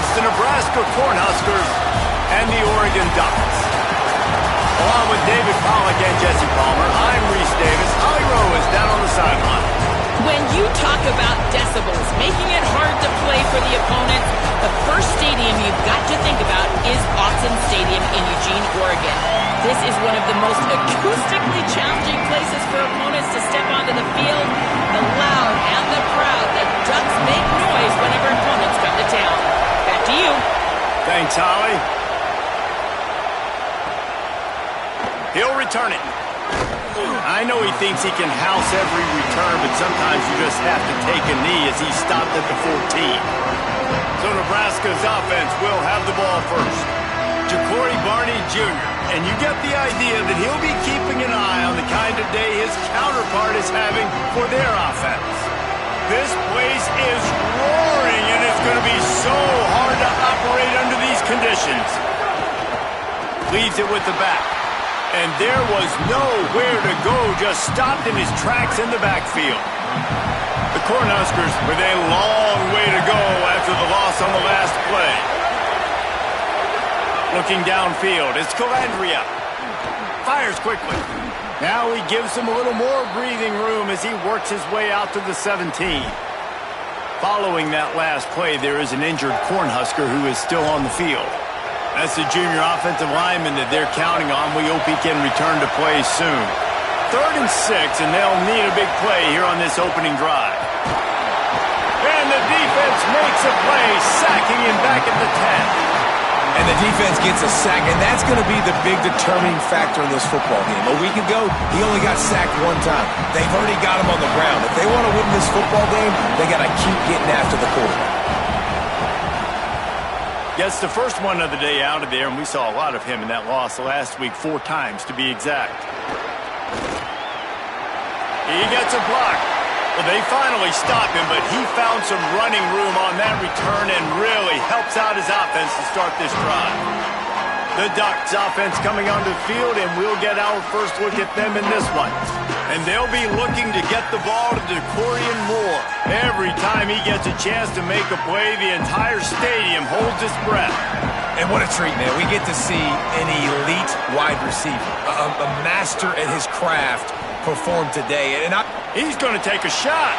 It's the Nebraska Cornhuskers and the Oregon Ducks. Along with David Pollack and Jesse Palmer, I'm Reese Davis. Holly Rowe is down on the sideline. When you talk about decibels, making it hard to play for the opponents, the first stadium you've got to think about is Autzen Stadium in Eugene, Oregon. This is one of the most acoustically challenging places for opponents to step onto the field. The loud and the proud, the Ducks make noise whenever opponents come to town. Back to you. Thanks, Holly. He'll return it. I know he thinks he can house every return, but sometimes you just have to take a knee as he stopped at the 14. So Nebraska's offense will have the ball first. Ja'Cory Barney Jr., and you get the idea that he'll be keeping an eye on the kind of day his counterpart is having for their offense. This place is roaring, and it's going to be so hard to operate under these conditions. Leaves it with the back. And there was nowhere to go, just stopped in his tracks in the backfield. The Cornhuskers with a long way to go after the loss on the last play. Looking downfield, it's Calandria. Fires quickly. Now he gives him a little more breathing room as he works his way out to the 17. Following that last play, there is an injured Cornhusker who is still on the field. That's the junior offensive lineman that they're counting on. We hope he can return to play soon. 3rd and 6, and they'll need a big play here on this opening drive. And the defense makes a play, sacking him back at the 10. And the defense gets a sack, and that's going to be the big determining factor in this football game. A week ago, he only got sacked one time. They've already got him on the ground. If they want to win this football game, they got to keep getting after the quarterback. Gets the first one of the day out of there, and we saw a lot of him in that loss last week, 4 times to be exact. He gets a block. Well, they finally stop him, but he found some running room on that return and really helps out his offense to start this drive. The Ducks offense coming onto the field, and we'll get our first look at them in this one. And they'll be looking to get the ball to Decorian Moore. Every time he gets a chance to make a play, the entire stadium holds its breath. And what a treat, man. We get to see an elite wide receiver, a master at his craft perform today. And he's going to take a shot.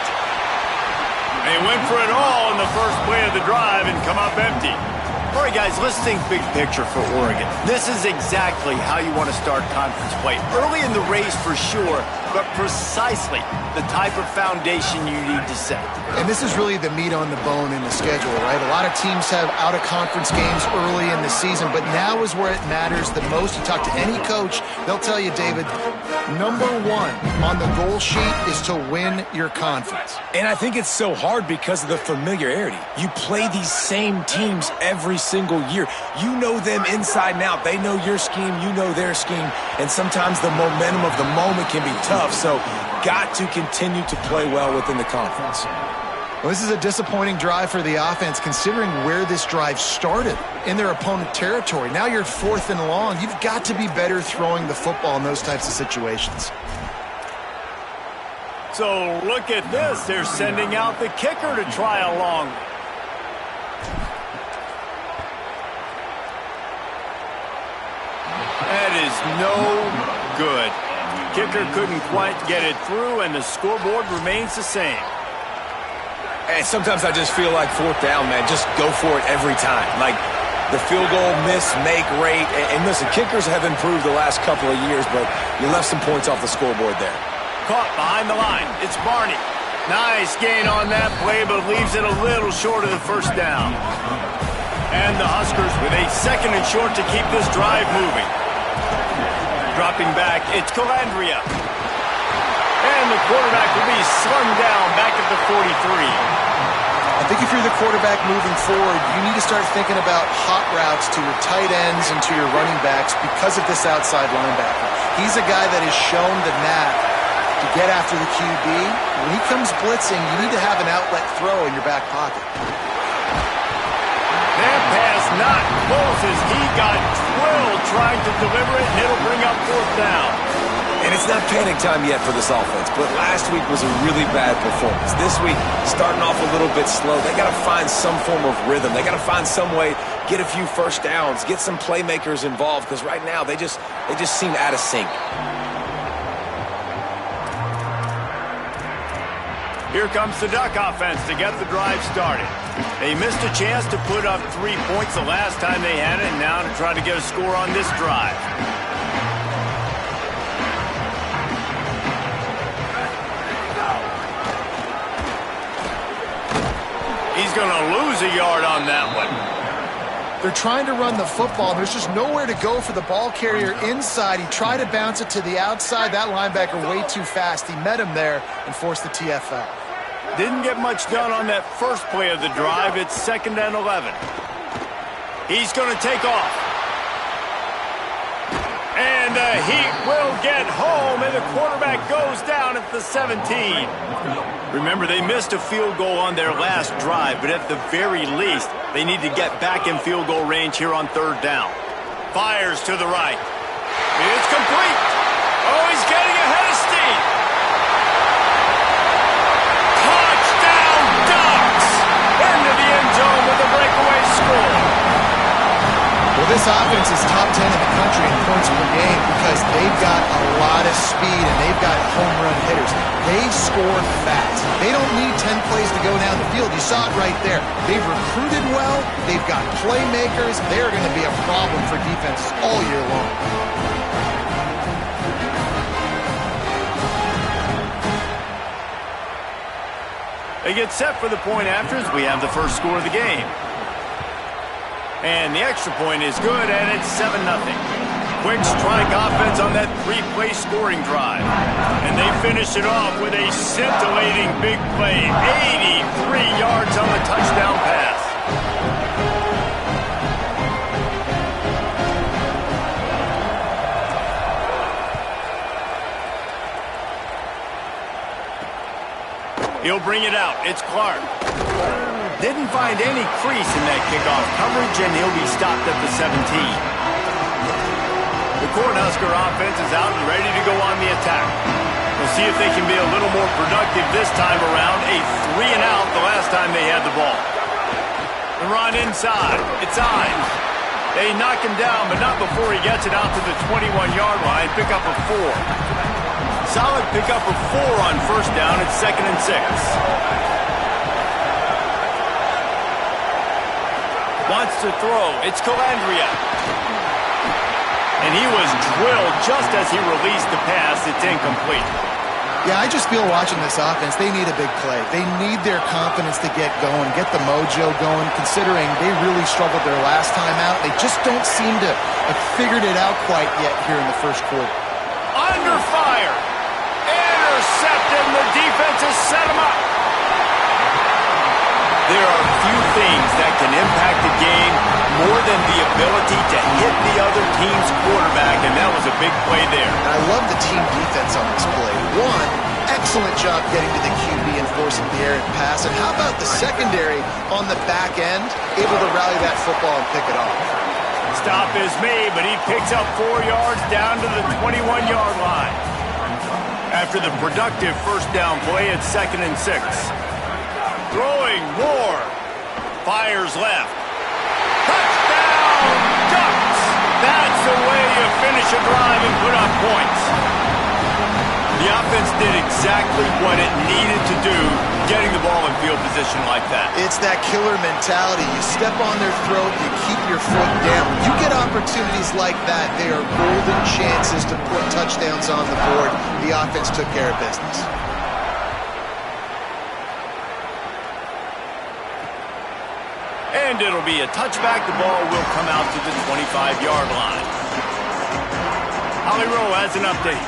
They went for it all in the first play of the drive and come up empty. All right, guys, let's think big picture for Oregon. This is exactly how you want to start conference play. Early in the race for sure, but precisely the type of foundation you need to set. And this is really the meat on the bone in the schedule, right? A lot of teams have out-of-conference games early in the season, but now is where it matters the most. You talk to any coach, they'll tell you, David, number 1 on the goal sheet is to win your conference. And I think it's so hard because of the familiarity. You play these same teams every single year. You know them inside and out. They know your scheme, you know their scheme, and sometimes the momentum of the moment can be tough. So got to continue to play well within the conference. Well, this is a disappointing drive for the offense considering where this drive started, in their opponent territory. Now you're 4th and long. You've got to be better throwing the football in those types of situations. So look at this. They're sending out the kicker to try a long. That is no good. Kicker couldn't quite get it through, and the scoreboard remains the same. And sometimes I just feel like 4th down, man. Just go for it every time. Like the field goal miss-make rate. And listen, kickers have improved the last couple of years, but you left some points off the scoreboard there. Caught behind the line. It's Barney. Nice gain on that play, but leaves it a little short of the first down. And the Huskers with a 2nd and short to keep this drive moving. Dropping back, it's Calandria. And the quarterback will be slung down back at the 43. I think if you're the quarterback moving forward, you need to start thinking about hot routes to your tight ends and to your running backs because of this outside linebacker. He's a guy that has shown the knack to get after the QB. When he comes blitzing, you need to have an outlet throw in your back pocket. That pass not close as he got drilled trying to deliver it, and it'll bring up 4th down. And it's not panic time yet for this offense, but last week was a really bad performance. This week, starting off a little bit slow. They got to find some form of rhythm. They got to find some way, get a few first downs, get some playmakers involved, because right now they just seem out of sync. Here comes the Duck offense to get the drive started. They missed a chance to put up 3 points the last time they had it, and now to try to get a score on this drive. He's going to lose a yard on that one. They're trying to run the football, and there's just nowhere to go for the ball carrier inside. He tried to bounce it to the outside. That linebacker way too fast. He met him there and forced the TFL. Didn't get much done on that first play of the drive. It's 2nd and 11. He's going to take off. And the Heat will get home, and the quarterback goes down at the 17. Remember, they missed a field goal on their last drive, but at the very least, they need to get back in field goal range here on 3rd down. Fires to the right. It's complete. Oh, he's getting ahead of steam. Touchdown, Ducks! Into the end zone with a breakaway score. Well, this offense is top 10 in the country in points per game because they've got a lot of speed and they've got home run hitters. They score fast. They don't need 10 plays to go down the field. You saw it right there. They've recruited well. They've got playmakers. They're going to be a problem for defenses all year long. They get set for the point after as we have the first score of the game. And the extra point is good, and it's 7-0. Quick strike offense on that 3-play scoring drive. And they finish it off with a scintillating big play. 83 yards on the touchdown pass. He'll bring it out. It's Clark. Didn't find any crease in that kickoff coverage, and he'll be stopped at the 17. The Cornhusker offense is out and ready to go on the attack. We'll see if they can be a little more productive this time around. A 3-and-out the last time they had the ball. The run inside. It's Ives. They knock him down, but not before he gets it out to the 21-yard line. Pick up a 4. Solid pickup of 4 on first down. It's 2nd and 6. Wants to throw. It's Calandria. And he was drilled just as he released the pass. It's incomplete. Yeah, I just feel watching this offense, they need a big play. They need their confidence to get going, get the mojo going, considering they really struggled their last time out. They just don't seem to have figured it out quite yet here in the first quarter. Under fire. Intercepted, and the defense has set him up. There are few things that can impact the game more than the ability to hit the other team's quarterback, and that was a big play there. And I love the team defense on this play. One, excellent job getting to the QB and forcing the errant pass. And how about the secondary on the back end, able to rally that football and pick it off? Stop is made, but he picks up 4 yards down to the 21-yard line. After the productive first down play, it's 2nd and 6. Throwing more. Fires left. Touchdown, Ducks! That's the way you finish a drive and put up points. The offense did exactly what it needed to do, getting the ball in field position like that. It's that killer mentality. You step on their throat, you keep your foot down. When you get opportunities like that, they are golden chances to put touchdowns on the board. The offense took care of business. And it'll be a touchback. The ball will come out to the 25-yard line. Holly Rowe has an update.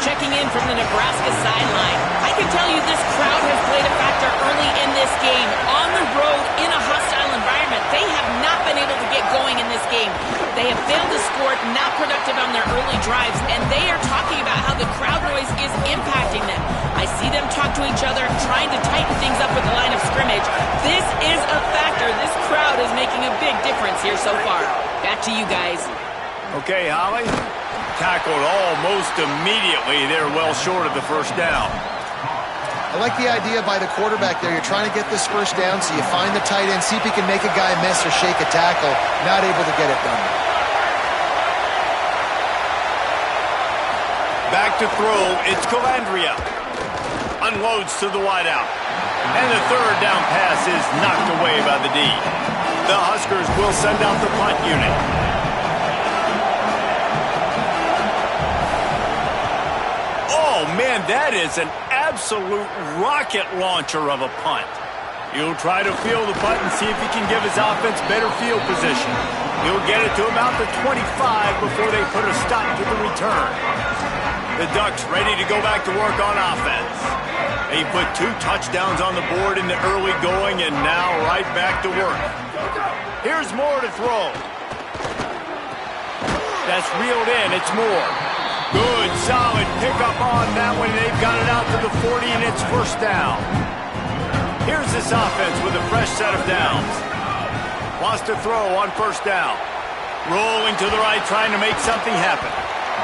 Checking in from the Nebraska sideline. I can tell you this crowd has played a factor early in this game. On the road, in a hostile environment, they have not been able to get going in this game. They have failed to score, not productive on their early drives, and they are talking about how the crowd noise is impacting them. I see them talk to each other, trying to tighten things up with the line of scrimmage. This is a factor. This crowd is making a big difference here so far. Back to you guys. Okay, Holly. Tackled almost immediately. They're well short of the first down. I like the idea by the quarterback there. You're trying to get this first down, so you find the tight end, see if he can make a guy miss or shake a tackle. Not able to get it done. Back to throw, it's Calandria. Unloads to the wideout. And the third down pass is knocked away by the D. The Huskers will send out the punt unit. Oh, man, that is an absolute rocket launcher of a punt. He'll try to field the punt and see if he can give his offense better field position. He'll get it to about the 25 before they put a stop to the return. The Ducks ready to go back to work on offense. They put 2 touchdowns on the board in the early going and now right back to work. Here's Moore to throw. That's reeled in. It's Moore. Good, solid pickup on that one. They've got it out to the 40, and it's first down. Here's this offense with a fresh set of downs. Wants to throw on first down. Rolling to the right, trying to make something happen.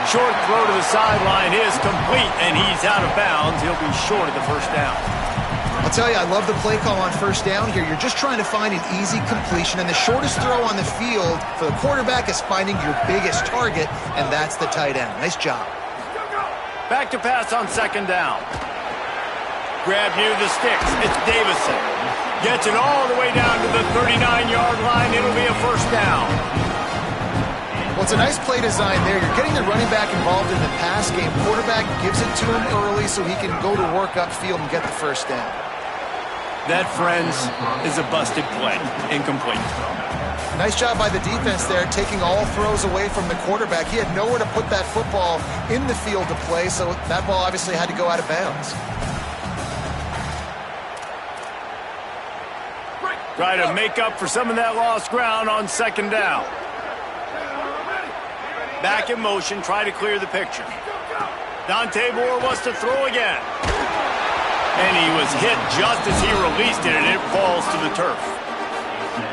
Short throw to the sideline is complete, and he's out of bounds. He'll be short of the first down. I'll tell you, I love the play call on first down here. You're just trying to find an easy completion, and the shortest throw on the field for the quarterback is finding your biggest target, and that's the tight end. Nice job. Back to pass on second down. Grab near the sticks. It's Davison. Gets it all the way down to the 39-yard line. It'll be a first down. Well, it's a nice play design there. You're getting the running back involved in the pass game. Quarterback gives it to him early so he can go to work upfield and get the first down. That, friends, is a busted play. Incomplete. Nice job by the defense there, taking all throws away from the quarterback. He had nowhere to put that football in the field to play, so that ball obviously had to go out of bounds. Try to make up for some of that lost ground on second down. Back in motion, try to clear the picture. Dante Moore wants to throw again. And he was hit just as he released it, and it falls to the turf.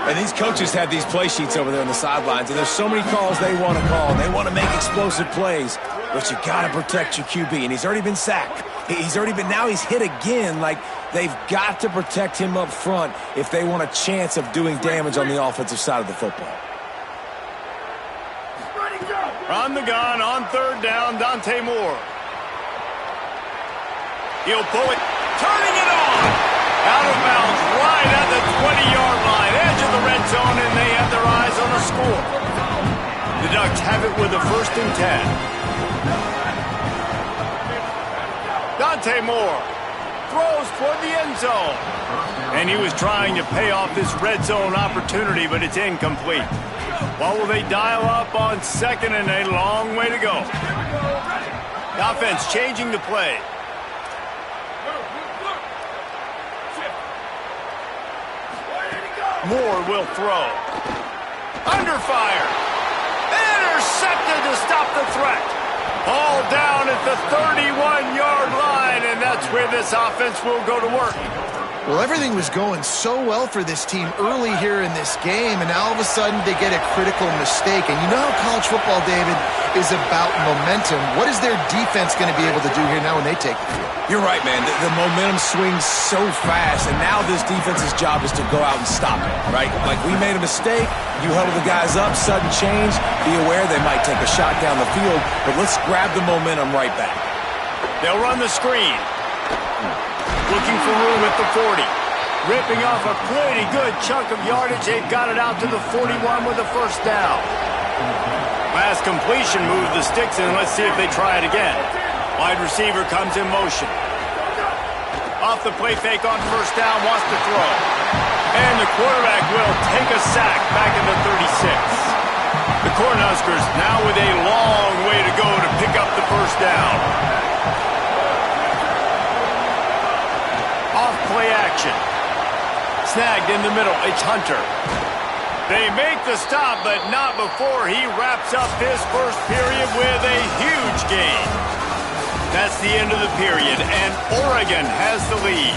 And these coaches have these play sheets over there on the sidelines, and there's so many calls they want to call. They want to make explosive plays, but you got to protect your QB, and he's already been sacked. Now he's hit again. Like, they've got to protect him up front if they want a chance of doing damage on the offensive side of the football. On the gun, on third down, Dante Moore. He'll pull it, turning it on. Out of bounds, right at the 20-yard line, edge of the red zone, and they have their eyes on the score. The Ducks have it with a 1st and 10. Dante Moore throws toward the end zone. And he was trying to pay off this red zone opportunity, but it's incomplete. What will they dial up on second, and a long way to go. The offense changing the play. Moore will throw. Under fire. Intercepted to stop the threat. All down at the 31-yard line, and that's where this offense will go to work. Well, everything was going so well for this team early here in this game, and now all of a sudden they get a critical mistake. And you know how college football, David, is about momentum. What is their defense going to be able to do here now when they take the field? You're right, man. The momentum swings so fast, and now this defense's job is to go out and stop it, right? Like, we made a mistake, you huddle the guys up, sudden change, be aware they might take a shot down the field, but let's grab the momentum right back. They'll run the screen. Looking for room at the 40. Ripping off a pretty good chunk of yardage. They've got it out to the 41 with a first down. Last completion moved the sticks in. Let's see if they try it again. Wide receiver comes in motion. Off the play fake on first down, wants to throw. And the quarterback will take a sack back in the 36. The Cornhuskers now with a long way to go to pick up the first down. Play action. Snagged in the middle. It's Hunter. They make the stop, but not before he wraps up his first period with a huge gain. That's the end of the period, and Oregon has the lead.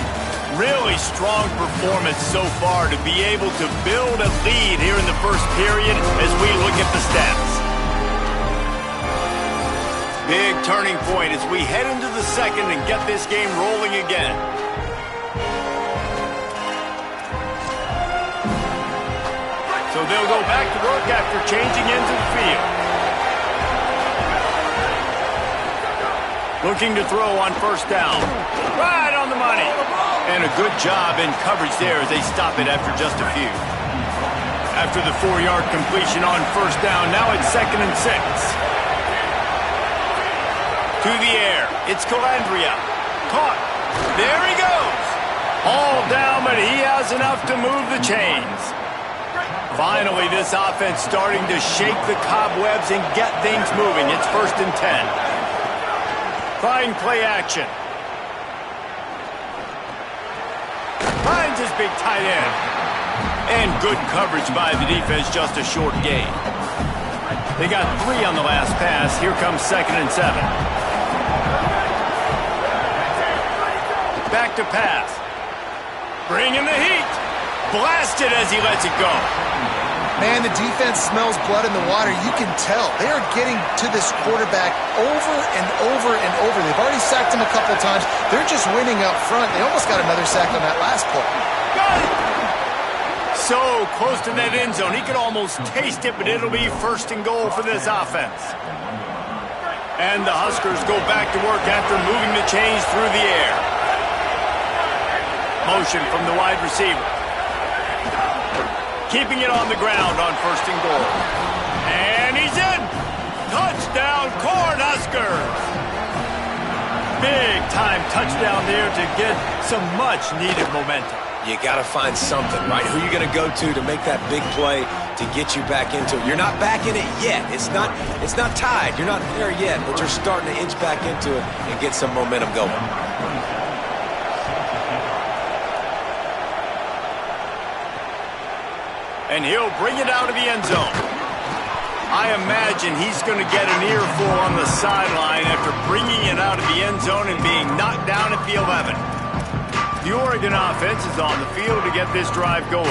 Really strong performance so far to be able to build a lead here in the first period as we look at the stats. Big turning point as we head into the second and get this game rolling again. So they'll go back to work after changing into the field. Looking to throw on first down. Right on the money. And a good job in coverage there as they stop it after just a few. After the 4-yard completion on first down, now it's 2nd and 6. To the air. It's Calandria. Caught. There he goes. All down, but he has enough to move the chains. Finally, this offense starting to shake the cobwebs and get things moving. It's 1st and 10. Trying play action. Finds his big tight end. And good coverage by the defense, just a short gain. They got 3 on the last pass. Here comes 2nd and 7. Back to pass. Bringing the heat. Blasted as he lets it go. Man, the defense smells blood in the water. You can tell. They are getting to this quarterback over and over and over. They've already sacked him a couple times. They're just winning up front. They almost got another sack on that last play. Got it! So close to that end zone. He could almost taste it, but it'll be 1st and goal for this offense. And the Huskers go back to work after moving the chains through the air. Motion from the wide receiver. Keeping it on the ground on 1st and goal. And he's in! Touchdown, Cornhuskers! Big-time touchdown there to get some much-needed momentum. You got to find something, right? Who are you going to go to make that big play to get you back into it? You're not back in it yet. It's not tied. You're not there yet, but you're starting to inch back into it and get some momentum going. And he'll bring it out of the end zone. I imagine he's going to get an earful on the sideline after bringing it out of the end zone and being knocked down at the 11. The Oregon offense is on the field to get this drive going.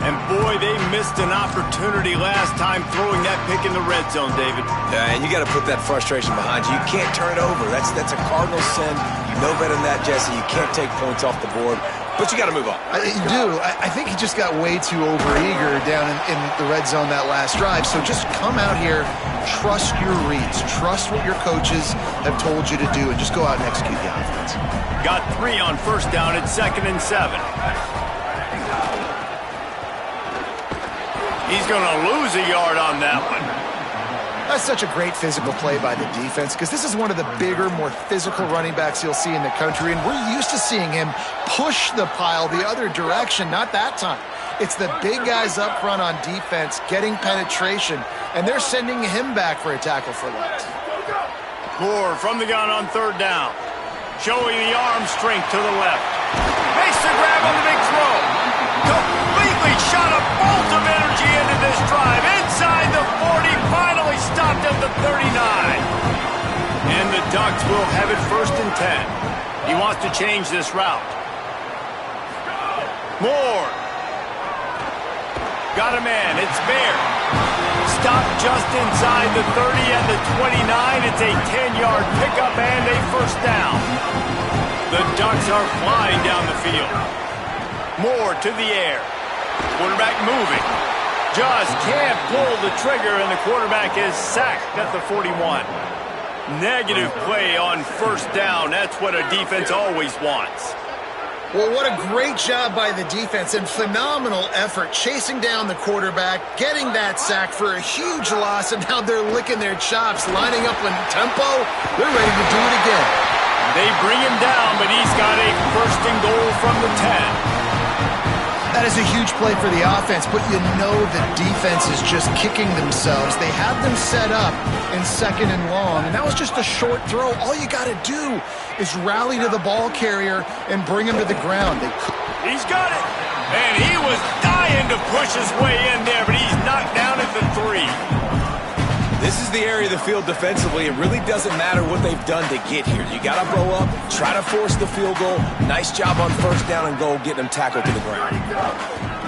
And boy, they missed an opportunity last time throwing that pick in the red zone, David. And you got to put that frustration behind you. You can't turn it over. That's a cardinal sin. You know better than that, Jesse. You can't take points off the board. But you got to move on. You do. I think he just got way too overeager down in the red zone that last drive. So just come out here, trust your reads, trust what your coaches have told you to do, and just go out and execute the offense. Got 3 on first down at 2nd and 7. He's going to lose a yard on that one. That's such a great physical play by the defense because this is one of the bigger, more physical running backs you'll see in the country, and we're used to seeing him push the pile the other direction. Not that time. It's the big guys up front on defense getting penetration, and they're sending him back for a tackle for loss. Moore from the gun on 3rd down. Showing the arm strength to the left. Makes the grab on the big throw. Completely shot a bolt of energy into this drive. Inside the 40, finally stopped at the 39. And the Ducks will have it 1st and 10. He wants to change this route. Moore. Got a man. It's Bear. Stopped just inside the 30 and the 29. It's a 10-yard pickup and a 1st down. The Ducks are flying down the field. Moore to the air. Quarterback moving. Just can't pull the trigger, and the quarterback is sacked at the 41. Negative play on 1st down. That's what a defense always wants. Well, what a great job by the defense and phenomenal effort chasing down the quarterback, getting that sack for a huge loss, and now they're licking their chops, lining up in tempo. They're ready to do it again. They bring him down, but he's got a 1st and goal from the 10. That is a huge play for the offense, but you know the defense is just kicking themselves. They have them set up in 2nd and long, and that was just a short throw. All you got to do is rally to the ball carrier and bring him to the ground. He's got it, and he was dying to push his way in there, but he's knocked down at the 3. This is the area of the field defensively. It really doesn't matter what they've done to get here. You got to blow up, try to force the field goal. Nice job on 1st down and goal, getting them tackled to the ground.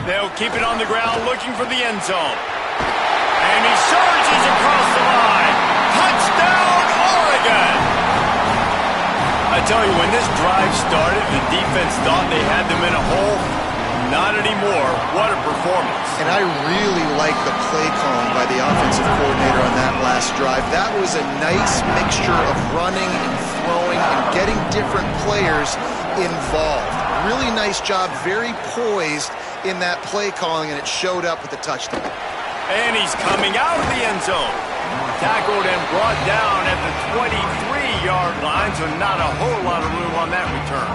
They'll keep it on the ground, looking for the end zone. And he surges across the line. Touchdown, Oregon! again. I tell you, when this drive started, the defense thought they had them in a hole. Not anymore. What a performance. And I really like the play calling by the offensive coordinator on that last drive. That was a nice mixture of running and throwing and getting different players involved. Really nice job, very poised in that play calling, and it showed up with the touchdown. And he's coming out of the end zone. Tackled and brought down at the 23-yard line, so not a whole lot of room on that return.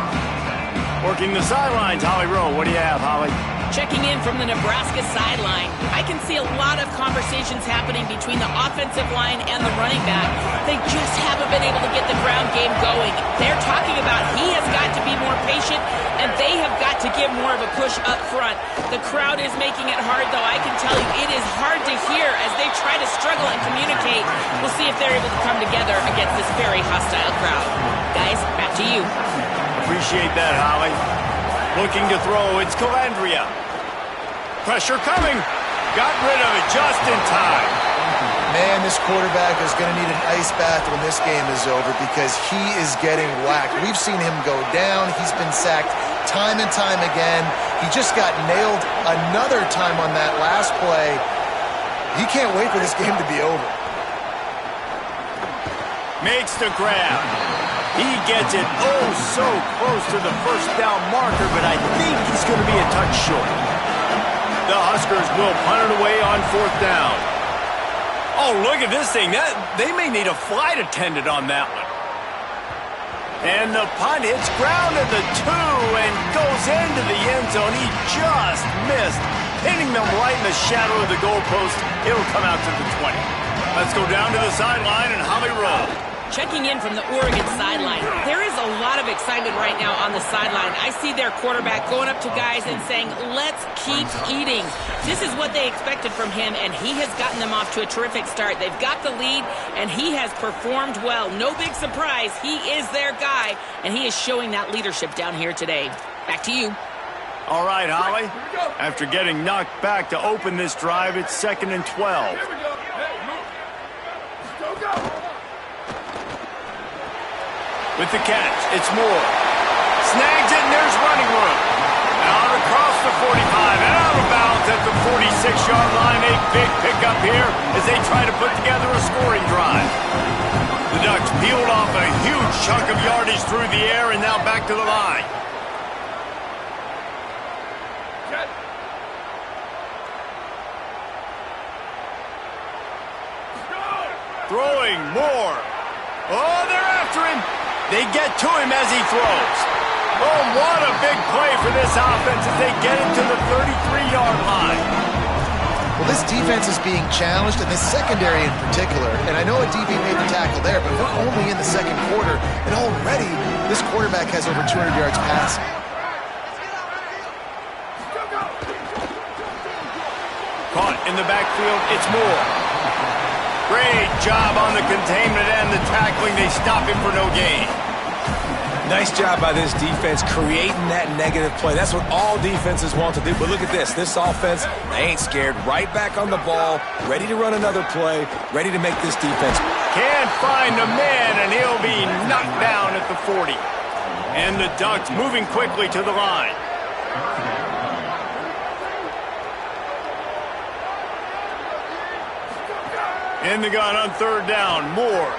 Working the sidelines, Holly Rowe. What do you have, Holly? Checking in from the Nebraska sideline, I can see a lot of conversations happening between the offensive line and the running back. They just haven't been able to get the ground game going. They're talking about he has got to be more patient, and they have got to give more of a push up front. The crowd is making it hard, though. I can tell you it is hard to hear as they try to struggle and communicate. We'll see if they're able to come together against this very hostile crowd. Guys, back to you. Appreciate that, Holly. Looking to throw, it's Calandria. Pressure coming. Got rid of it just in time. Man, this quarterback is going to need an ice bath when this game is over because he is getting whacked. We've seen him go down. He's been sacked time and time again. He just got nailed another time on that last play. He can't wait for this game to be over. Makes the grab. He gets it oh so close to the first down marker, but I think he's going to be a touch short. The Huskers will punt it away on fourth down. Oh, look at this thing. They may need a flight attendant on that one. And the punt hits ground at the 2 and goes into the end zone. He just missed, pinning them right in the shadow of the goalpost. It'll come out to the 20. Let's go down to the sideline and Holly Rowe. Checking in from the Oregon sideline. There is a lot of excitement right now on the sideline. I see their quarterback going up to guys and saying, let's keep eating. This is what they expected from him, and he has gotten them off to a terrific start. They've got the lead, and he has performed well. No big surprise. He is their guy, and he is showing that leadership down here today. Back to you. All right, Holly. After getting knocked back to open this drive, it's 2nd and 12. With the catch, it's Moore. Snags it, and there's running room. Out across the 45 and out of bounds at the 46-yard line. A big pickup here as they try to put together a scoring drive. The Ducks peeled off a huge chunk of yardage through the air and now back to the line. Throwing Moore. Oh, they're after him. They get to him as he throws. Oh, what a big play for this offense as they get him to the 33-yard line. Well, this defense is being challenged, and this secondary in particular. And I know a DB made the tackle there, but we're only in the second quarter, and already this quarterback has over 200 yards passing. Caught in the backfield, it's Moore. Great job on the containment and the tackling. They stop him for no gain. Nice job by this defense creating that negative play. That's what all defenses want to do. But look at this. This offense, they ain't scared. Right back on the ball, ready to run another play, ready to make this defense. Can't find a man, and he'll be knocked down at the 40. And the Ducks moving quickly to the line. In the gun on third down, Moore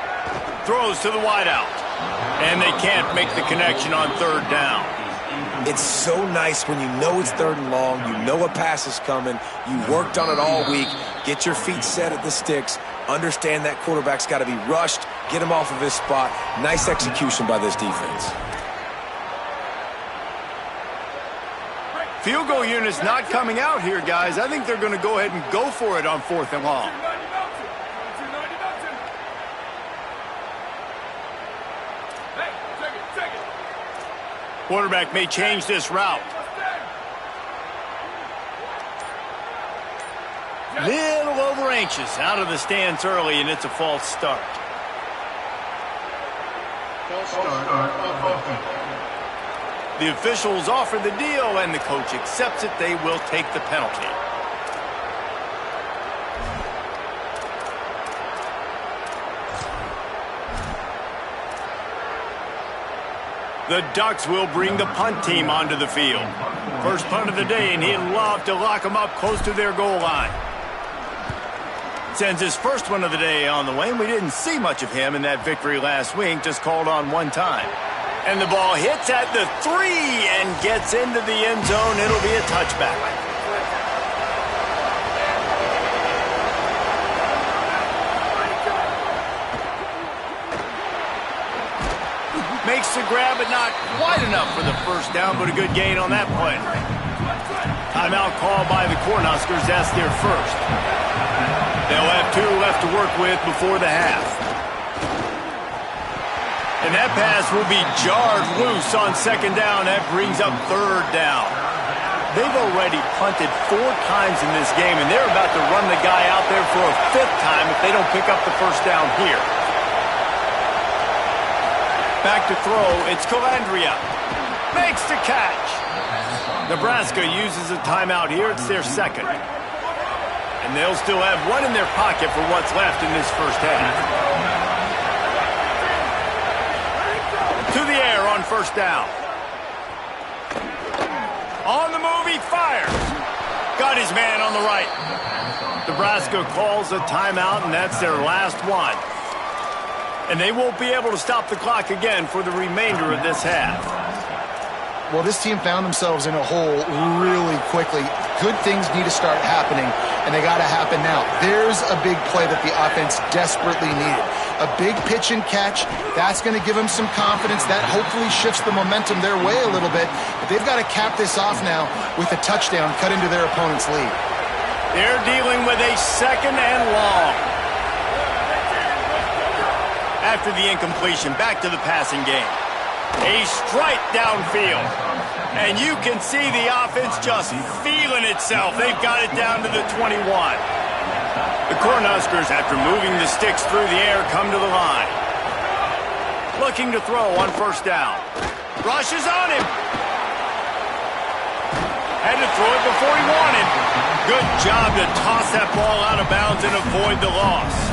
throws to the wideout. And they can't make the connection on third down. It's so nice when you know it's 3rd and long, you know a pass is coming, you worked on it all week, get your feet set at the sticks, understand that quarterback's got to be rushed, get him off of his spot. Nice execution by this defense. Field goal unit's not coming out here, guys. I think they're going to go ahead and go for it on 4th and long. Quarterback may change this route. Little over anxious, out of the stance early, and it's a false start. The officials offer the deal, and the coach accepts it. They will take the penalty. The Ducks will bring the punt team onto the field. First punt of the day, and he'd love to lock them up close to their goal line. Sends his first one of the day on the way, and we didn't see much of him in that victory last week, just called on one time. And the ball hits at the 3 and gets into the end zone. It'll be a touchback. Makes the grab, but not quite enough for the first down, but a good gain on that play. Timeout called by the Cornhuskers. That's their first. They'll have 2 left to work with before the half. And that pass will be jarred loose on second down. That brings up third down. They've already punted 4 times in this game, and they're about to run the guy out there for a 5th time if they don't pick up the first down here. Back to throw, it's Calandria. Makes the catch. Nebraska uses a timeout here. It's their second. And they'll still have 1 in their pocket for what's left in this first half. To the air on first down. On the move, he fires. Got his man on the right. Nebraska calls a timeout, and that's their last one. And they won't be able to stop the clock again for the remainder of this half. Well, this team found themselves in a hole really quickly. Good things need to start happening, and they got to happen now. There's a big play that the offense desperately needed. A big pitch and catch. That's going to give them some confidence. That hopefully shifts the momentum their way a little bit. But they've got to cap this off now with a touchdown cut into their opponent's lead. They're dealing with a second and long. After the incompletion, back to the passing game. A strike downfield. And you can see the offense just feeling itself. They've got it down to the 21. The Cornhuskers, after moving the sticks through the air, come to the line. Looking to throw on first down. Rushes on him. Had to throw it before he wanted. Good job to toss that ball out of bounds and avoid the loss.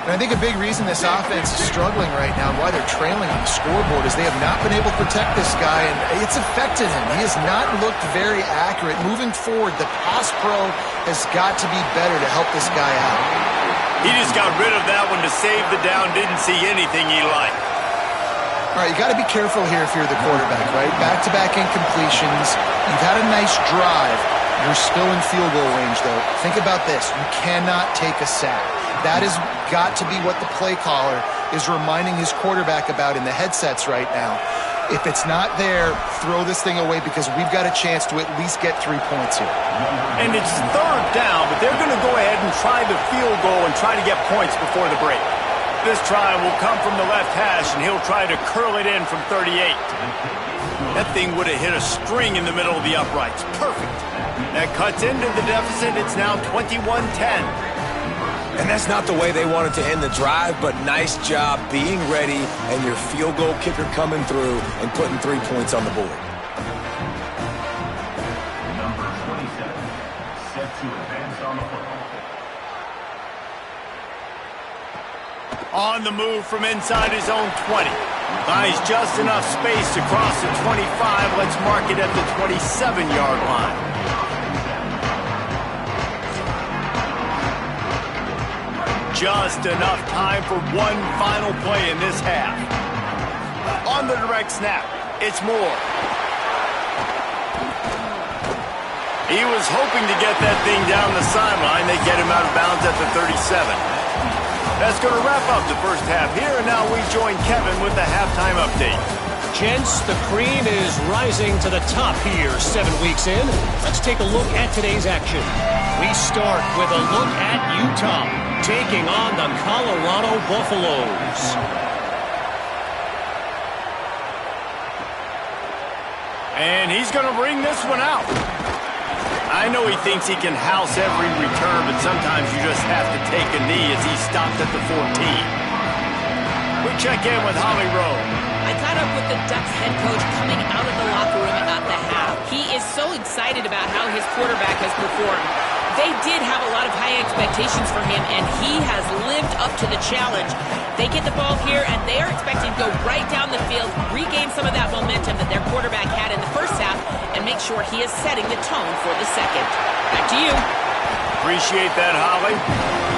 And I think a big reason this offense is struggling right now and why they're trailing on the scoreboard is they have not been able to protect this guy, and it's affected him. He has not looked very accurate. Moving forward, the pass pro has got to be better to help this guy out. He just got rid of that one to save the down, didn't see anything he liked. All right, you got to be careful here if you're the quarterback, right? Back-to-back incompletions. You've had a nice drive. You're still in field goal range, though. Think about this. You cannot take a sack. That has got to be what the play caller is reminding his quarterback about in the headsets right now. If it's not there, throw this thing away because we've got a chance to at least get 3 points here. And it's third down, but they're going to go ahead and try the field goal and try to get points before the break. This try will come from the left hash, and he'll try to curl it in from 38. That thing would have hit a string in the middle of the uprights. Perfect. That cuts into the deficit. It's now 21-10. And that's not the way they wanted to end the drive, but nice job being ready and your field goal kicker coming through and putting 3 points on the board. Number 27, set to advance on the football. On the move from inside his own 20. Buys just enough space to cross the 25. Let's mark it at the 27-yard line. Just enough time for one final play in this half. On the direct snap, it's Moore. He was hoping to get that thing down the sideline. They get him out of bounds at the 37. That's going to wrap up the first half here, and now we join Kevin with the halftime update. Gents, the cream is rising to the top here 7 weeks in. Let's take a look at today's action. We start with a look at Utah taking on the Colorado Buffaloes. And he's going to bring this one out. I know he thinks he can house every return, but sometimes you just have to take a knee as he stopped at the 14. We check in with Holly Rowe. I caught up with the Ducks head coach coming out of the locker room at the half. He is so excited about how his quarterback has performed. They did have a lot of high expectations for him, and he has lived up to the challenge. They get the ball here, and they are expecting to go right down the field, regain some of that momentum that their quarterback had in the first half, and make sure he is setting the tone for the second. Back to you. Appreciate that, Holly.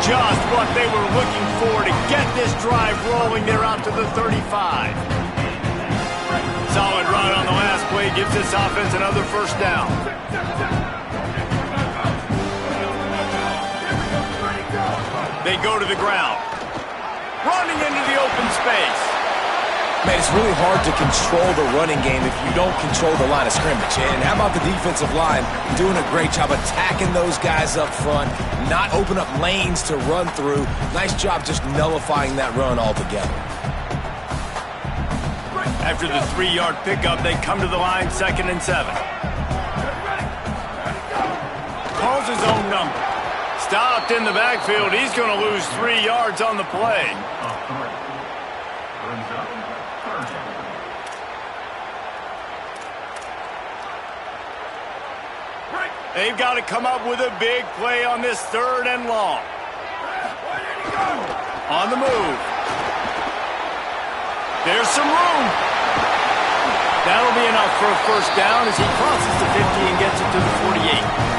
Just what they were looking for to get this drive rolling. They're out to the 35. Solid run on the last play gives this offense another first down. They go to the ground. Running into the open space. Man, it's really hard to control the running game if you don't control the line of scrimmage. And how about the defensive line doing a great job attacking those guys up front, not open up lanes to run through. Nice job just nullifying that run altogether. After the 3-yard pickup, they come to the line, 2nd and 7. Calls his own number. Stopped in the backfield. He's going to lose 3 yards on the play. They've got to come up with a big play on this 3rd and long. On the move. There's some room. That'll be enough for a first down as he crosses the 50 and gets it to the 48.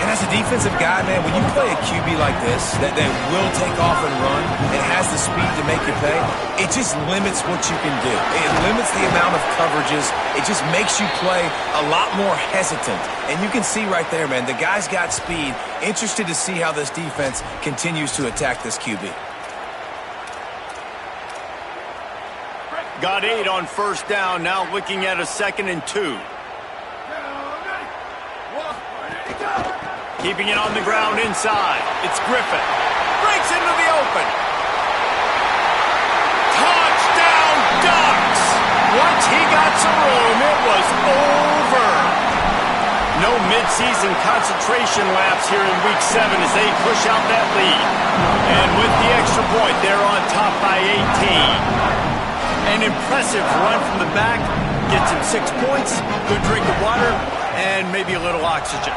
And as a defensive guy, man, when you play a QB like this that will take off and run and has the speed to make you pay, it just limits what you can do. It limits the amount of coverages. It just makes you play a lot more hesitant. And you can see right there, man, the guy's got speed. Interested to see how this defense continues to attack this QB. Got 8 on first down, now looking at a 2nd and 2. Keeping it on the ground inside. It's Griffin. Breaks into the open. Touchdown Ducks! Once he got some room, it was over. No midseason concentration laps here in Week 7 as they push out that lead. And with the extra point, they're on top by 18. An impressive run from the back. Gets him 6 points, good drink of water, and maybe a little oxygen.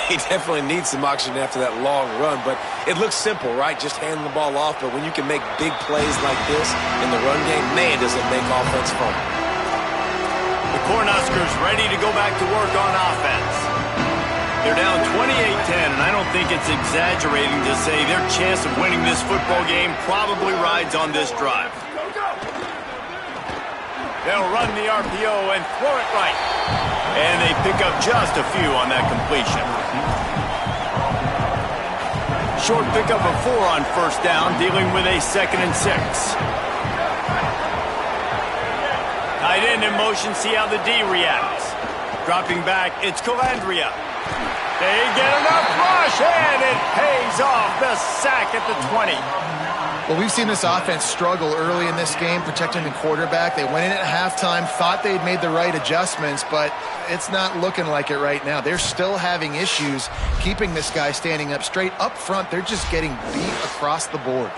He definitely needs some oxygen after that long run, but it looks simple, right? Just handing the ball off, but when you can make big plays like this in the run game, man, does it make offense fun. The Cornhuskers ready to go back to work on offense. They're down 28-10, and I don't think it's exaggerating to say their chance of winning this football game probably rides on this drive. They'll run the RPO and throw it right. And they pick up just a few on that completion. Short pickup of 4 on first down, dealing with a 2nd and 6. Tight end in motion, see how the D reacts. Dropping back, it's Calandria. They get enough rush, and it pays off. The sack at the 20. Well, we've seen this offense struggle early in this game, protecting the quarterback. They went in at halftime, thought they'd made the right adjustments, but it's not looking like it right now. They're still having issues keeping this guy standing up straight. Up front, they're just getting beat across the board.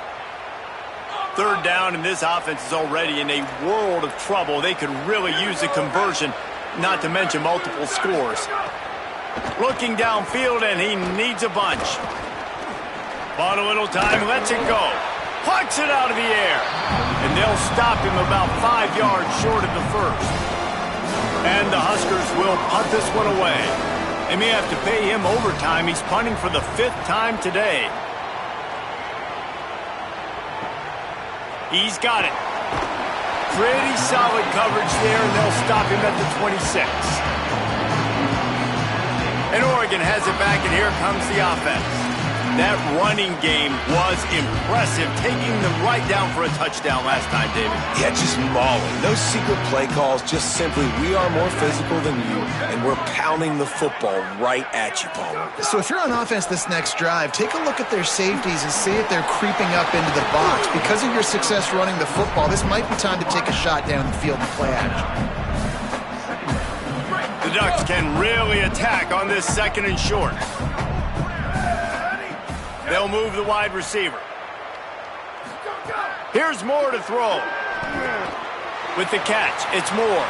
3rd down, and this offense is already in a world of trouble. They could really use a conversion, not to mention multiple scores. Looking downfield, and he needs a bunch. Bought a little time, lets it go. Pucks it out of the air. And they'll stop him about 5 yards short of the first. And the Huskers will punt this one away. They may have to pay him overtime. He's punting for the 5th time today. He's got it. Pretty solid coverage there, and they'll stop him at the 26. And Oregon has it back, and here comes the offense. That running game was impressive, taking them right down for a touchdown last time, David. Yeah, just mauling. No secret play calls, just simply, we are more physical than you, and we're pounding the football right at you, Palmer. So if you're on offense this next drive, take a look at their safeties and see if they're creeping up into the box. Because of your success running the football, this might be time to take a shot down the field and play action. The Ducks can really attack on this 2nd and short. They'll move the wide receiver. Here's Moore to throw. With the catch, it's Moore.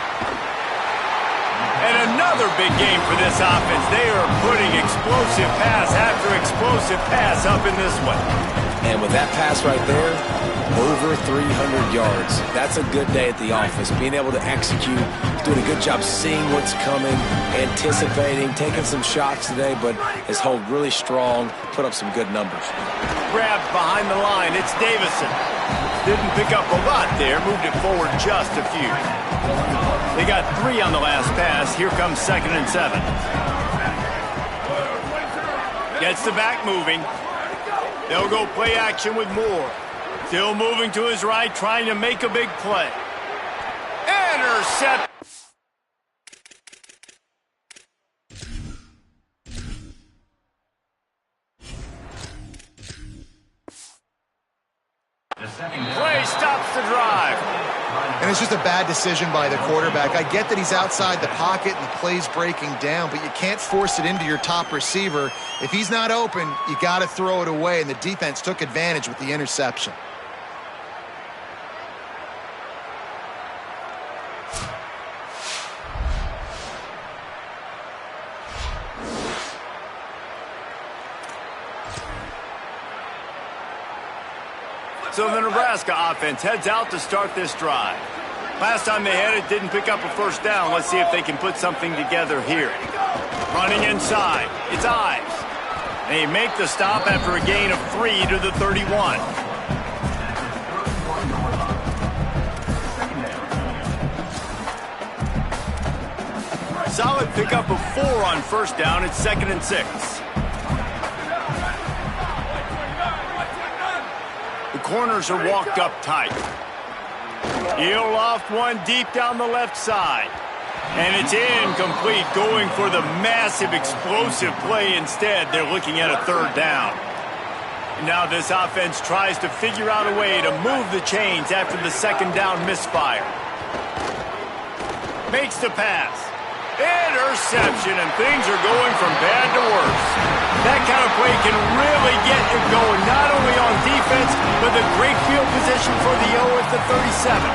And another big game for this offense. They are putting explosive pass after explosive pass up in this one. And with that pass right there, over 300 yards. That's a good day at the office. Being able to execute, doing a good job seeing what's coming, anticipating, taking some shots today, but has held really strong, put up some good numbers. Grabbed behind the line. It's Davison. Didn't pick up a lot there. Moved it forward just a few. They got 3 on the last pass. Here comes 2nd and 7. Gets the back moving. They'll go play action with Moore. Still moving to his right, trying to make a big play. Intercept. Play stops the drive. And it's just a bad decision by the quarterback. I get that he's outside the pocket and the play's breaking down, but you can't force it into your top receiver. If he's not open, you got to throw it away, and the defense took advantage with the interception. So the Nebraska offense heads out to start this drive. Last time they had it, didn't pick up a first down. Let's see if they can put something together here. Running inside, it's Ives. They make the stop after a gain of 3 to the 31. Solid pickup of 4 on first down. It's 2nd and 6. Corners are walked up tight. He'll loft one deep down the left side. And it's incomplete, going for the massive explosive play instead. They're looking at a 3rd down. Now this offense tries to figure out a way to move the chains after the 2nd down misfire. Makes the pass. Interception, and things are going from bad to worse. That kind of play can really get you going, not only on defense, but the great field position for the O at the 37.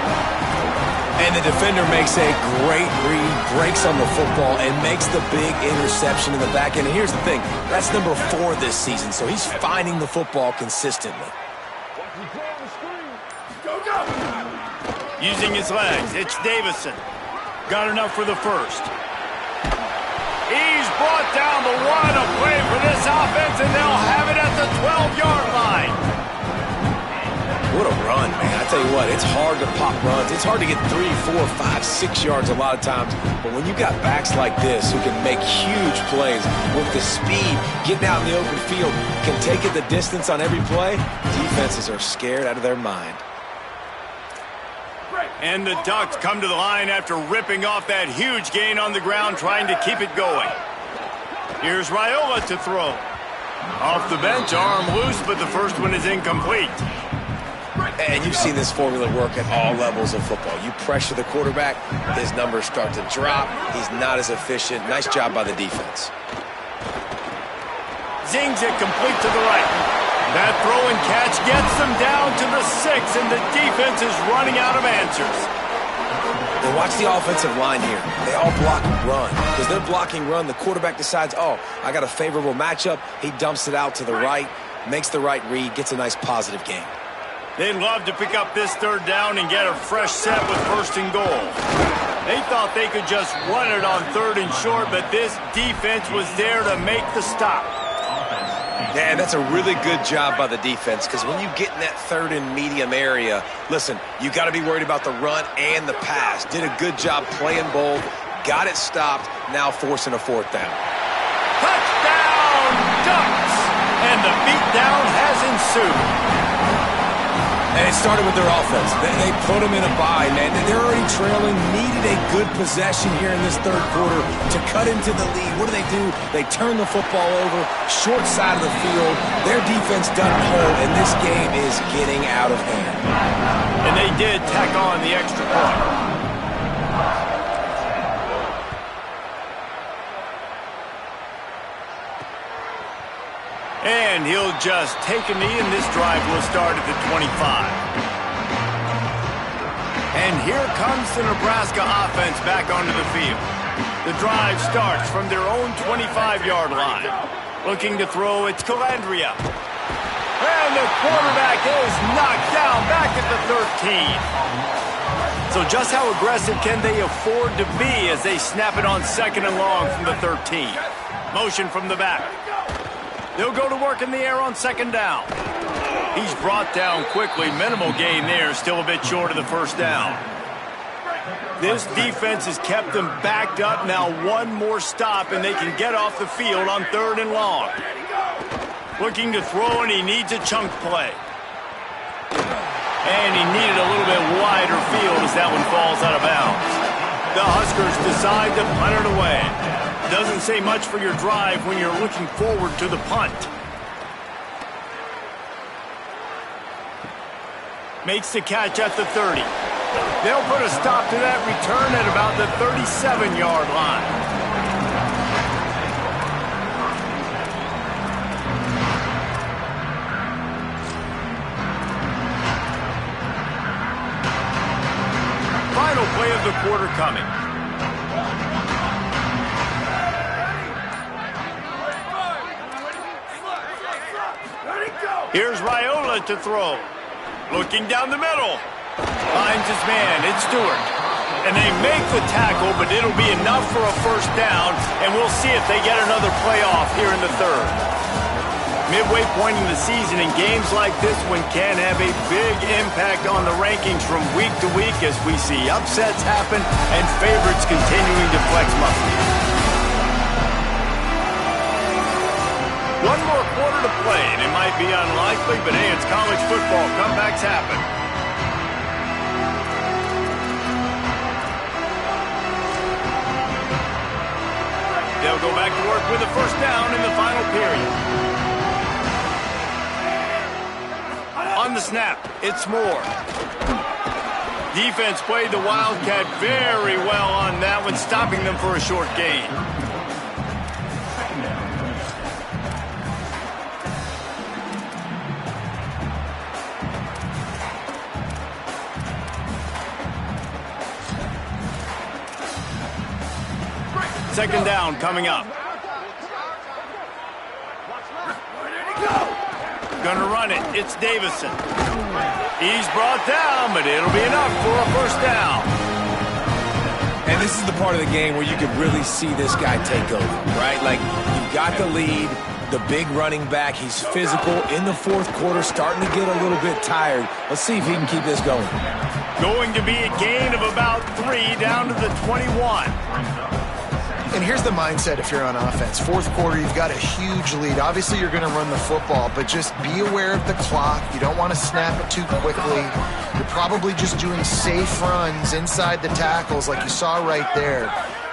And the defender makes a great read, breaks on the football, and makes the big interception in the back end. And here's the thing, that's number 4 this season, so he's finding the football consistently. Using his legs, it's Davison. Got enough for the first. He's brought down the 1, a play for this offense, and they'll have it at the 12-yard line. What a run, man. I tell you what, it's hard to pop runs. It's hard to get 3, 4, 5, 6 yards a lot of times. But when you got backs like this who can make huge plays with the speed, getting out in the open field, can take it the distance on every play, defenses are scared out of their mind. And the Ducks come to the line after ripping off that huge gain on the ground, trying to keep it going. Here's Raiola to throw. Off the bench, arm loose, but the first one is incomplete. And you've seen this formula work at all levels of football. You pressure the quarterback, his numbers start to drop. He's not as efficient. Nice job by the defense. Zings it complete to the right. That throw and catch gets them down to the 6, and the defense is running out of answers. And watch the offensive line here. They all block run. Because they're blocking run, the quarterback decides, oh, I got a favorable matchup. He dumps it out to the right, makes the right read, gets a nice positive gain. They'd love to pick up this 3rd down and get a fresh set with 1st and goal. They thought they could just run it on 3rd and short, but this defense was there to make the stop. Yeah, and that's a really good job by the defense, because when you get in that 3rd and medium area, listen, you got to be worried about the run and the pass. Did a good job playing both, got it stopped, now forcing a 4th down. Touchdown, Ducks! And the beatdown has ensued. And it started with their offense. They put them in a bind, man. They're already trailing, needed a good possession here in this 3rd quarter to cut into the lead. What do? They turn the football over, short side of the field. Their defense doesn't hold, and this game is getting out of hand. And they did tack on the extra point. And he'll just take a knee, and this drive will start at the 25. And here comes the Nebraska offense back onto the field. The drive starts from their own 25-yard line. Looking to throw, it's Calandria. And the quarterback is knocked down back at the 13. So just how aggressive can they afford to be as they snap it on 2nd and long from the 13? Motion from the back. They'll go to work in the air on 2nd down. He's brought down quickly. Minimal gain there, still a bit short of the 1st down. This defense has kept them backed up. Now one more stop, and they can get off the field on 3rd and long. Looking to throw, and he needs a chunk play. And he needed a little bit wider field as that one falls out of bounds. The Huskers decide to punt it away. Doesn't say much for your drive when you're looking forward to the punt. Makes the catch at the 30. They'll put a stop to that return at about the 37-yard line. Final play of the quarter coming. Here's Raiola to throw. Looking down the middle. Finds his man. It's Stewart. And they make the tackle, but it'll be enough for a 1st down, and we'll see if they get another playoff here in the 3rd. Midway point in the season, and games like this one can have a big impact on the rankings from week to week as we see upsets happen and favorites continuing to flex muscles. One more quarter to play, and it might be unlikely, but hey, it's college football. Comebacks happen. They'll go back to work with a 1st down in the final period. On the snap, it's Moore. Defense played the Wildcat very well on that one, stopping them for a short gain. Second down coming up. Gonna run it. It's Davison. He's brought down, but it'll be enough for a 1st down. And this is the part of the game where you could really see this guy take over, right? Like, you've got the lead, the big running back. He's physical in the 4th quarter, starting to get a little bit tired. Let's see if he can keep this going. Going to be a gain of about 3 down to the 21. And here's the mindset if you're on offense. 4th quarter, you've got a huge lead. Obviously, you're going to run the football, but just be aware of the clock. You don't want to snap it too quickly. You're probably just doing safe runs inside the tackles like you saw right there.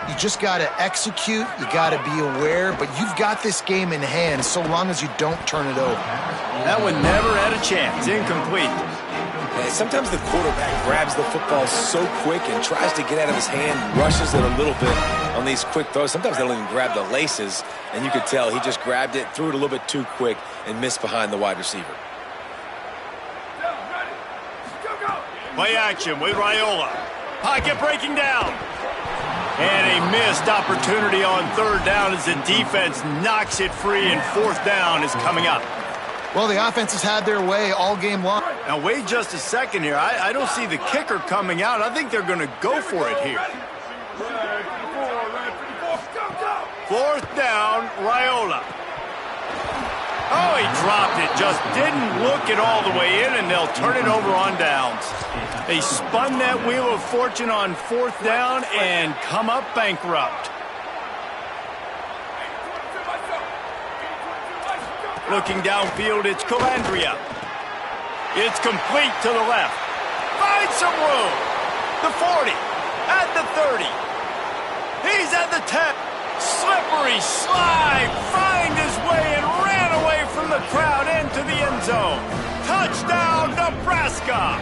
You just got to execute. You got to be aware, but you've got this game in hand so long as you don't turn it over. That one never had a chance. Incomplete. And sometimes the quarterback grabs the football so quick and tries to get out of his hand, rushes it a little bit on these quick throws. Sometimes they don't even grab the laces, and you could tell he just grabbed it, threw it a little bit too quick, and missed behind the wide receiver. Play action with Raiola. Pocket breaking down. And a missed opportunity on 3rd down as the defense knocks it free, and 4th down is coming up. Well, the offense has had their way all game long. Now, wait just a second here. I don't see the kicker coming out. I think they're going to go for it here. 4th down, Raiola. Oh, he dropped it. Just didn't look it all the way in, and they'll turn it over on downs. They spun that wheel of fortune on 4th down and come up bankrupt. Looking downfield, it's Calandria. It's complete to the left. Finds some room. The 40, at the 30. He's at the 10. Slippery slide, find his way and ran away from the crowd into the end zone. Touchdown, Nebraska!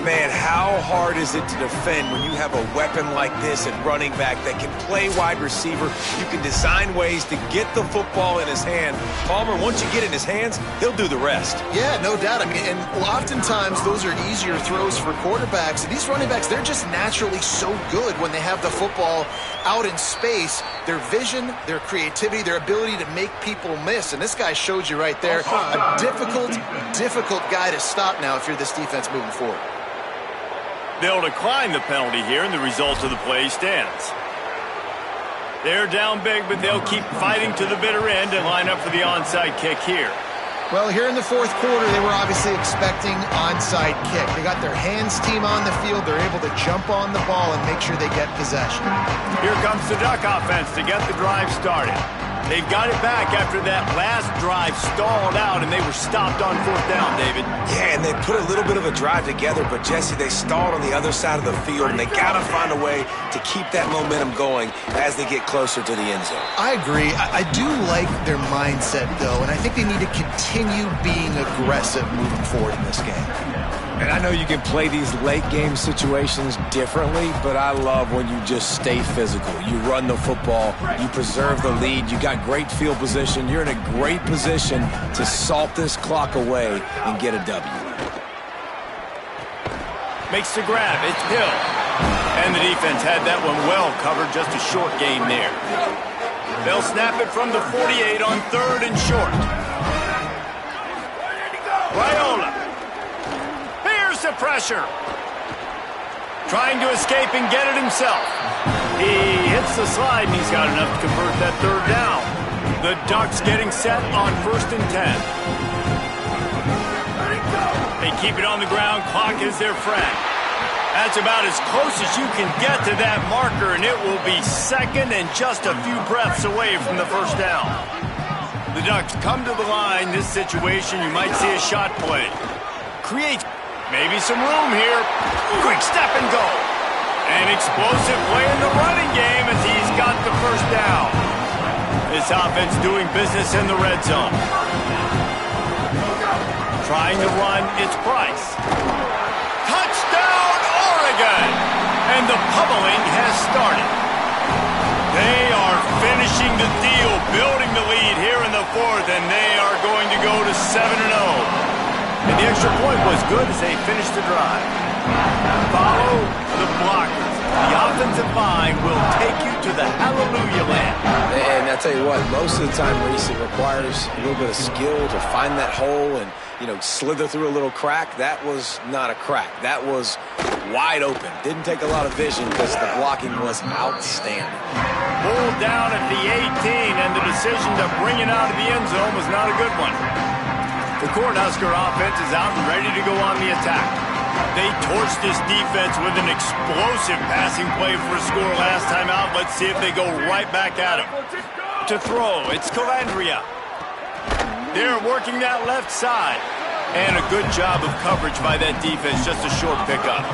Man, how hard is it to defend when you have a weapon like this at running back that can play wide receiver? You can design ways to get the football in his hand. Palmer, once you get it in his hands, he'll do the rest. Yeah, no doubt. I mean, and oftentimes those are easier throws for quarterbacks. And these running backs, they're just naturally so good when they have the football out in space. Their vision, their creativity, their ability to make people miss. And this guy showed you right there. A difficult guy to stop now if you're this defense moving forward. They'll decline the penalty here, and the result of the play stands. They're down big, but they'll keep fighting to the bitter end and line up for the onside kick here. Well, here in the fourth quarter, they were obviously expecting onside kick. They got their hands team on the field. They're able to jump on the ball and make sure they get possession. Here comes the Duck offense to get the drive started. They've got it back after that last drive stalled out, and they were stopped on fourth down, David. Yeah, and they put a little bit of a drive together, but, Jesse, they stalled on the other side of the field, and they got to find a way to keep that momentum going as they get closer to the end zone. I agree. I do like their mindset, though, and I think they need to continue being aggressive moving forward in this game. And I know you can play these late-game situations differently, but I love when you just stay physical. You run the football, you preserve the lead, you got great field position, you're in a great position to salt this clock away and get a W. Makes the grab, it's Hill. And the defense had that one well covered, just a short gain there. They'll snap it from the 48 on third and short. Raiola. Here's the pressure. Trying to escape and get it himself. He hits the slide, and he's got enough to convert that third down. The Ducks getting set on 1st and 10. They keep it on the ground. Clock is their friend. That's about as close as you can get to that marker, and it will be second and just a few breaths away from the first down. The Ducks come to the line. This situation, you might see a shot play. Creates maybe some room here. Quick step and go. An explosive play in the running game as he's got the first down. This offense doing business in the red zone. Trying to run, it's Price. Touchdown, Oregon! And the pummeling has started. They are finishing the deal, building the lead here in the fourth, and they are going to go to 7-0. And the extra point was good as they finished the drive. Follow the blockers. The offensive line will take you to the hallelujah land. And I tell you what, most of the time, Reese, it requires a little bit of skill to find that hole and, slither through a little crack. That was not a crack. That was wide open. Didn't take a lot of vision because the blocking was outstanding. Pulled down at the 18, and the decision to bring it out of the end zone was not a good one. The Cornhusker offense is out and ready to go on the attack. They torched this defense with an explosive passing play for a score last time out. Let's see if they go right back at him. To throw, it's Calandria. They're working that left side. And a good job of coverage by that defense, just a short pickup.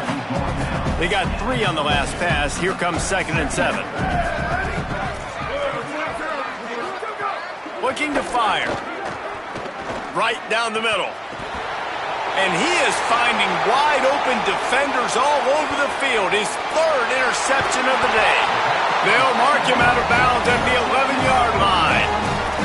They got 3 on the last pass. Here comes 2nd and 7. Looking to fire. Right down the middle. And he is finding wide-open defenders all over the field. His 3rd interception of the day. They'll mark him out of bounds at the 11-yard line.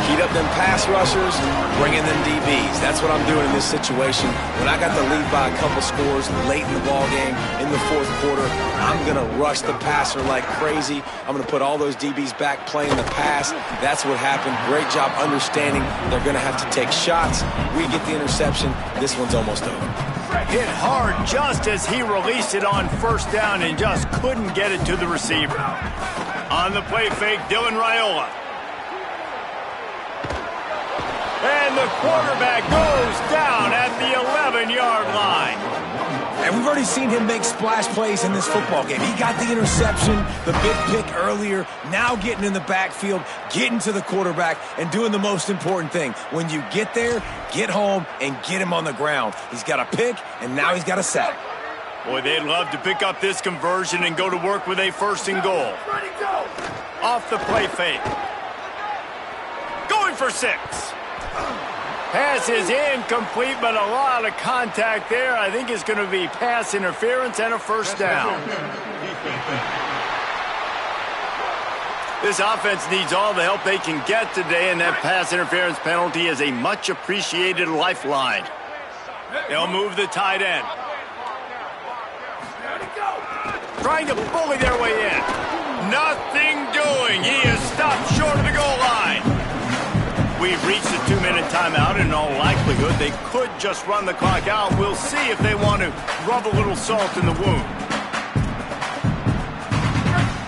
Heat up them pass rushers, bring in them DBs. That's what I'm doing in this situation. When I got the lead by a couple scores late in the ballgame, in the fourth quarter, I'm going to rush the passer like crazy. I'm going to put all those DBs back playing the pass. That's what happened. Great job understanding they're going to have to take shots. We get the interception. This one's almost over. Hit hard just as he released it on 1st down and just couldn't get it to the receiver. On the play fake, Dylan Raiola. And the quarterback goes down at the 11-yard line. And we've already seen him make splash plays in this football game. He got the interception, the big pick earlier, now getting in the backfield, getting to the quarterback, and doing the most important thing. When you get there, get home and get him on the ground. He's got a pick, and now he's got a sack. Boy, they'd love to pick up this conversion and go to work with a 1st and goal. Off the play fake. Going for 6. Pass is incomplete, but a lot of contact there. I think it's going to be pass interference and a first down. This offense needs all the help they can get today, and that pass interference penalty is a much-appreciated lifeline. They'll move the tight end. Trying to bully their way in. Nothing doing. He is stopped short of the goal line. We've reached the 2-minute timeout, and in all likelihood, they could just run the clock out. We'll see if they want to rub a little salt in the wound.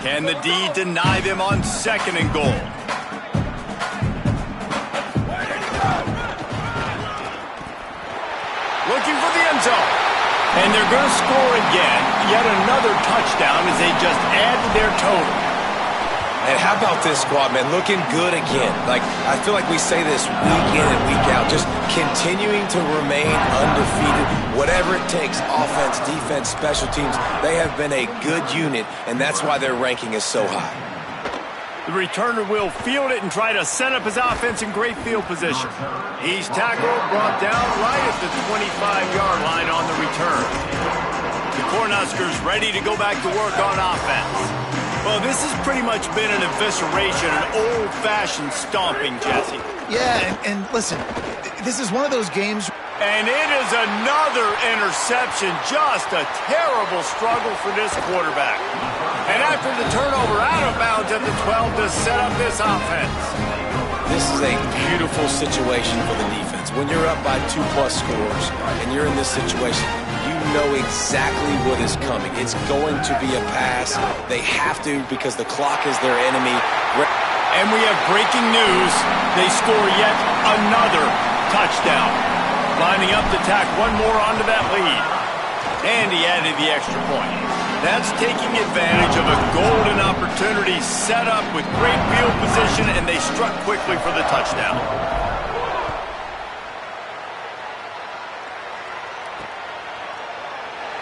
Can the D deny them on 2nd and goal? Looking for the end zone. And they're going to score again. Yet another touchdown as they just add to their total. And how about this squad, man? Looking good again. Like, I feel like we say this week in and week out. Just continuing to remain undefeated. Whatever it takes, offense, defense, special teams, they have been a good unit, and that's why their ranking is so high. The returner will field it and try to set up his offense in great field position. He's tackled, brought down right at the 25-yard line on the return. The Cornhuskers ready to go back to work on offense. Well, this has pretty much been an evisceration, an old-fashioned stomping, Jesse. Yeah, and listen, this is one of those games. And it is another interception. Just a terrible struggle for this quarterback. And after the turnover, out of bounds at the 12 to set up this offense. This is a beautiful situation for the defense. When you're up by 2+ scores and you're in this situation, you know exactly what is coming. It's going to be a pass. They have to because the clock is their enemy. And we have breaking news. They score yet another touchdown. Lining up to tack one more onto that lead. And he added the extra point. That's taking advantage of a golden opportunity set up with great field position, and they struck quickly for the touchdown.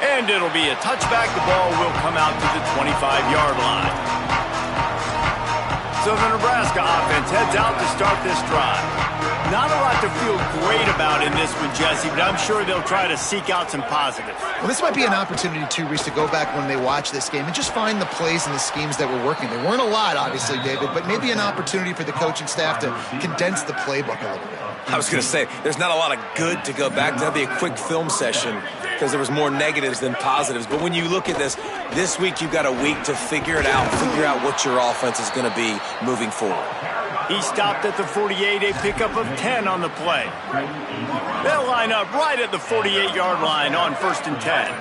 And it'll be a touchback. The ball will come out to the 25-yard line. So the Nebraska offense heads out to start this drive. Not a lot to feel great about in this one, Jesse, but I'm sure they'll try to seek out some positives. Well, this might be an opportunity, too, Reese, to go back when they watch this game and just find the plays and the schemes that were working. There weren't a lot, obviously, David, but maybe an opportunity for the coaching staff to condense the playbook a little bit. I was going to say, there's not a lot of good to go back to. That'll be a quick film session because there was more negatives than positives. But when you look at this week you've got a week to figure it out, figure out what your offense is going to be moving forward. He stopped at the 48, a pickup of 10 on the play. They'll line up right at the 48-yard line on 1st and 10.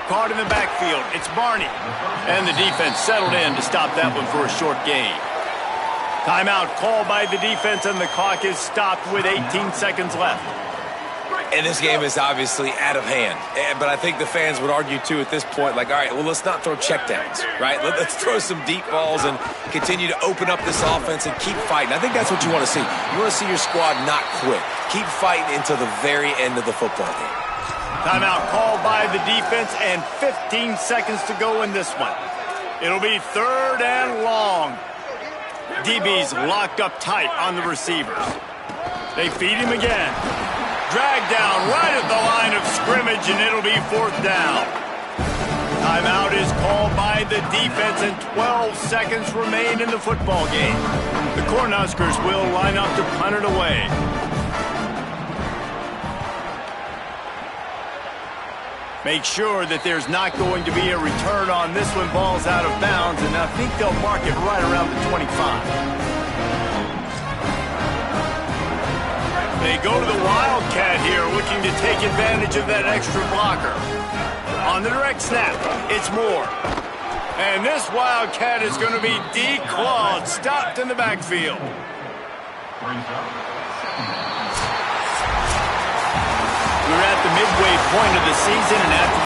Caught in the backfield. It's Barney. And the defense settled in to stop that one for a short gain. Timeout called by the defense, and the clock is stopped with 18 seconds left. And this game is obviously out of hand. But I think the fans would argue, too, at this point, like, all right, well, let's not throw checkdowns, right? Let's throw some deep balls and continue to open up this offense and keep fighting. I think that's what you want to see. You want to see your squad not quit. Keep fighting until the very end of the football game. Timeout called by the defense, and 15 seconds to go in this one. It'll be 3rd and long. DB's locked up tight on the receivers. They feed him again. Dragged down right at the line of scrimmage, and it'll be 4th down. Timeout is called by the defense, and 12 seconds remain in the football game. The Cornhuskers will line up to punt it away. Make sure that there's not going to be a return on this one. Ball's out of bounds, and I think they'll mark it right around the 25. They go to the Wildcat here, looking to take advantage of that extra blocker. On the direct snap, it's Moore. And this Wildcat is going to be declawed, stopped in the backfield. We're at the midway point of the season, and after